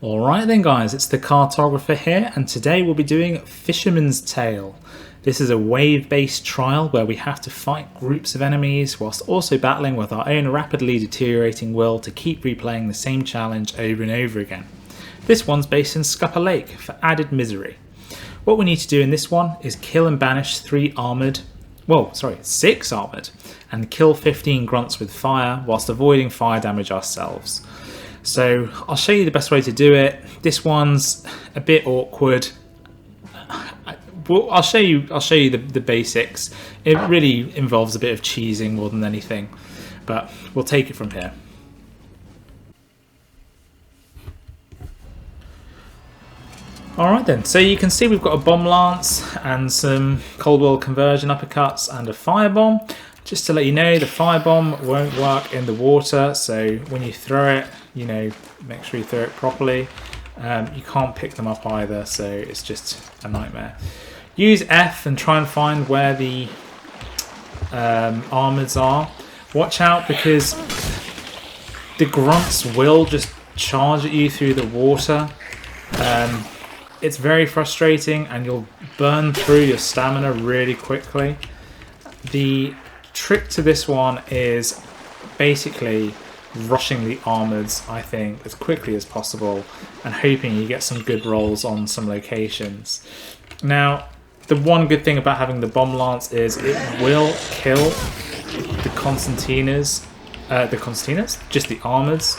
Alright then guys, it's the Cartographer here, and today we'll be doing Fisherman's Tale. This is a wave-based trial where we have to fight groups of enemies whilst also battling with our own rapidly deteriorating will to keep replaying the same challenge over and over again. This one's based in Scupper Lake for added misery. What we need to do in this one is kill and banish 6 armoured, and kill 15 grunts with fire whilst avoiding fire damage ourselves. So I'll show you the best way to do it. This one's a bit awkward. I'll show you the basics. It really involves a bit of cheesing more than anything, but we'll take it from here. Alright then, so you can see we've got a bomb lance and some cold world conversion uppercuts and a firebomb. Just to let you know, the firebomb won't work in the water, so when you throw it, make sure you throw it properly. You can't pick them up either, so it's just a nightmare. Use F and try and find where the armors are. Watch out because the grunts will just charge at you through the water. It's very frustrating and you'll burn through your stamina really quickly. The trick to this one is basically rushing the armors, I think, as quickly as possible and hoping you get some good rolls on some locations. Now, the one good thing about having the bomb lance is it will kill the concertinas, just the armors.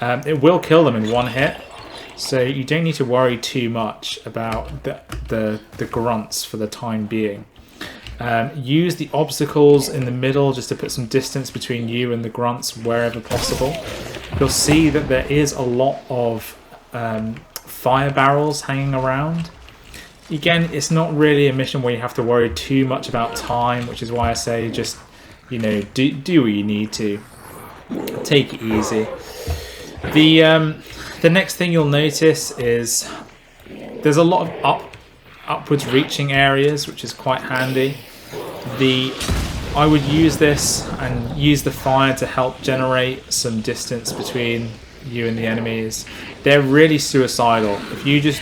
It will kill them in one hit, so you don't need to worry too much about the grunts for the time being. Use the obstacles in the middle just to put some distance between you and the grunts wherever possible. You'll see that there is a lot of fire barrels hanging around. Again, it's not really a mission where you have to worry too much about time, which is why I say just, do what you need to. Take it easy. The next thing you'll notice is there's a lot of upwards reaching areas, which is quite handy. I would use this and use the fire to help generate some distance between you and the enemies. They're really suicidal. If you just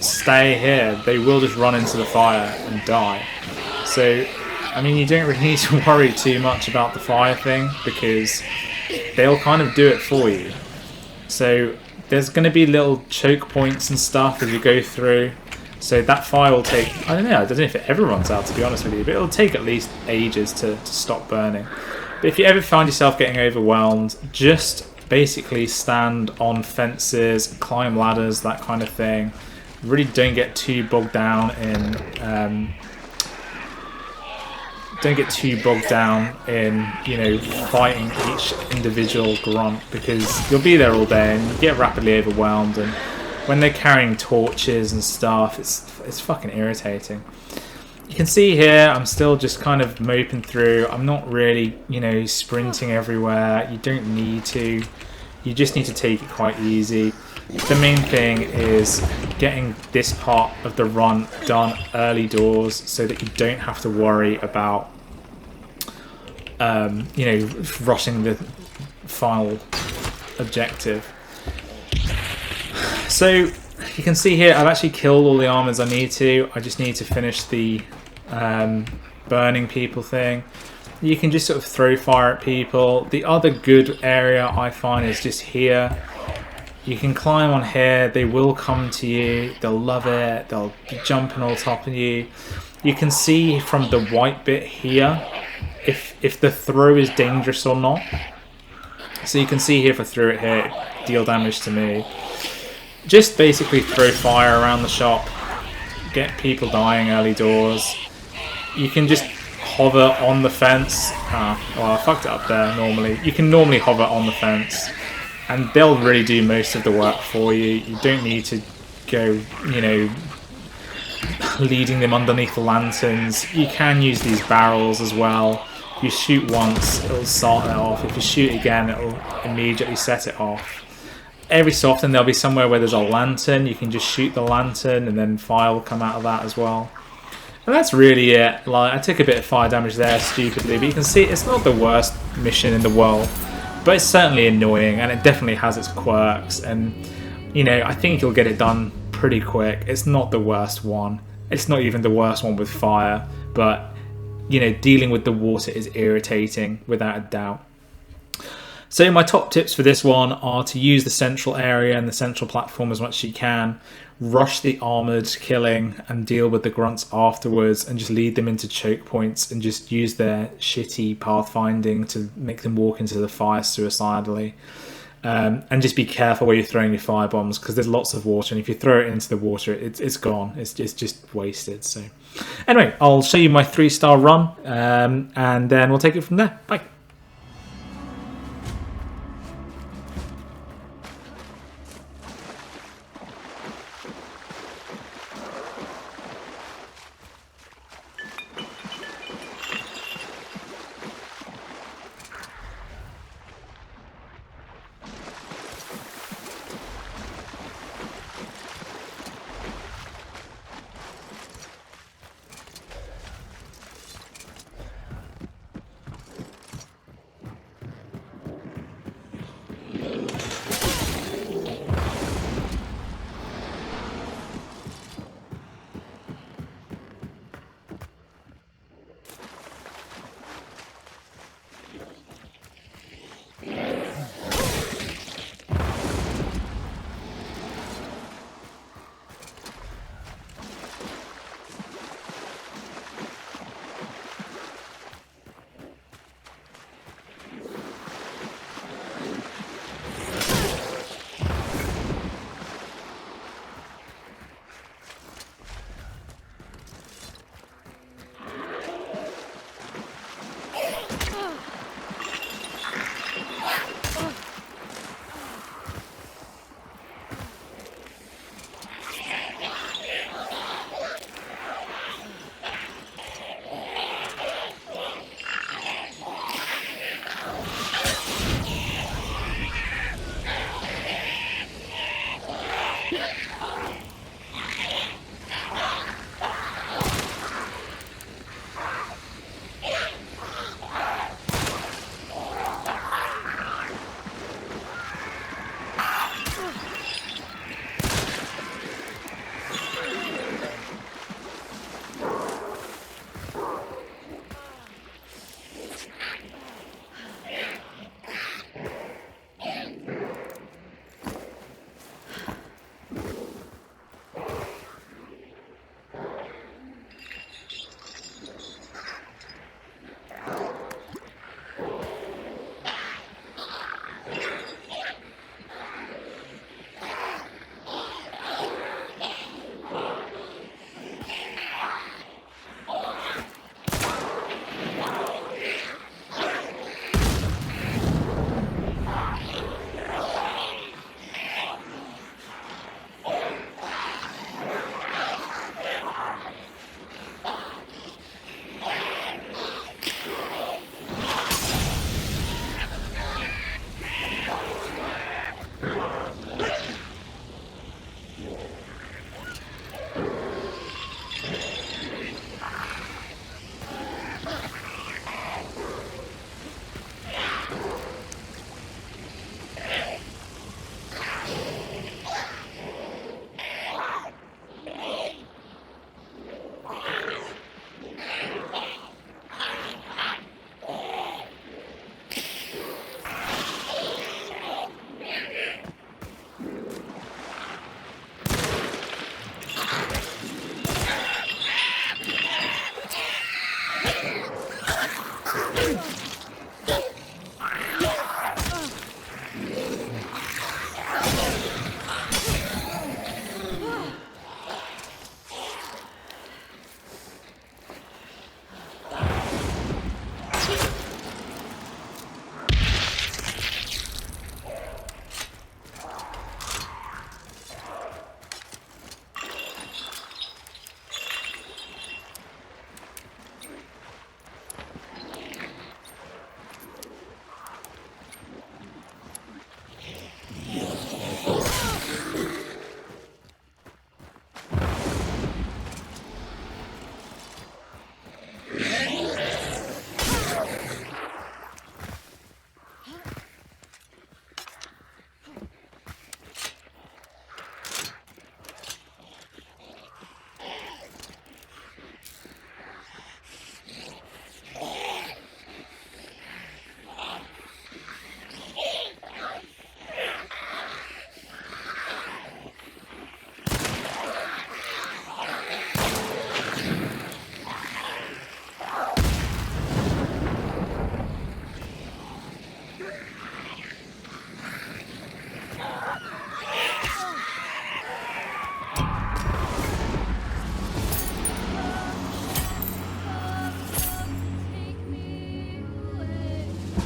stay here, they will just run into the fire and die. So, I mean, you don't really need to worry too much about the fire thing because they'll kind of do it for you. So there's going to be little choke points and stuff as you go through. So that fire will take, I don't know if it ever runs out, to be honest with you, but it'll take at least ages to stop burning. But if you ever find yourself getting overwhelmed, just basically stand on fences, climb ladders, that kind of thing. Really don't get too bogged down in fighting each individual grunt, because you'll be there all day and you get rapidly overwhelmed, and when they're carrying torches and stuff, it's fucking irritating. You can see here I'm still just kind of moping through. I'm not really, sprinting everywhere. You don't need to. You just need to take it quite easy. The main thing is getting this part of the run done early doors so that you don't have to worry about rushing the final objective. So you can see here I've actually killed all the armors I need to. I just need to finish the burning people thing. You can just sort of throw fire at people. The other good area I find is just here. You can climb on here. They will come to you. They'll love it. They'll be jumping on top of you. You can see from the white bit here if the throw is dangerous or not. So you can see here if I threw it here, it deal damage to me. Just basically throw fire around the shop, get people dying early doors. You can just hover on the fence. Well, I fucked it up there normally. You can normally hover on the fence and they'll really do most of the work for you. You don't need to go, leading them underneath the lanterns. You can use these barrels as well. If you shoot once, it'll start it off. If you shoot again, it'll immediately set it off. Every so often there'll be somewhere where there's a lantern. You can just shoot the lantern and then fire will come out of that as well. And that's really it. Like, I took a bit of fire damage there stupidly, but you can see it's not the worst mission in the world, but it's certainly annoying and it definitely has its quirks. And you know, I think you'll get it done pretty quick. It's not the worst one. It's not even the worst one with fire, but you know, dealing with the water is irritating without a doubt. So my top tips for this one are to use the central area and the central platform as much as you can, rush the armoured killing and deal with the grunts afterwards, and just lead them into choke points and just use their shitty pathfinding to make them walk into the fire suicidally. And just be careful where you're throwing your fire bombs, because there's lots of water, and if you throw it into the water, it's gone. It's just wasted. So anyway, I'll show you my 3-star run, and then we'll take it from there. Bye.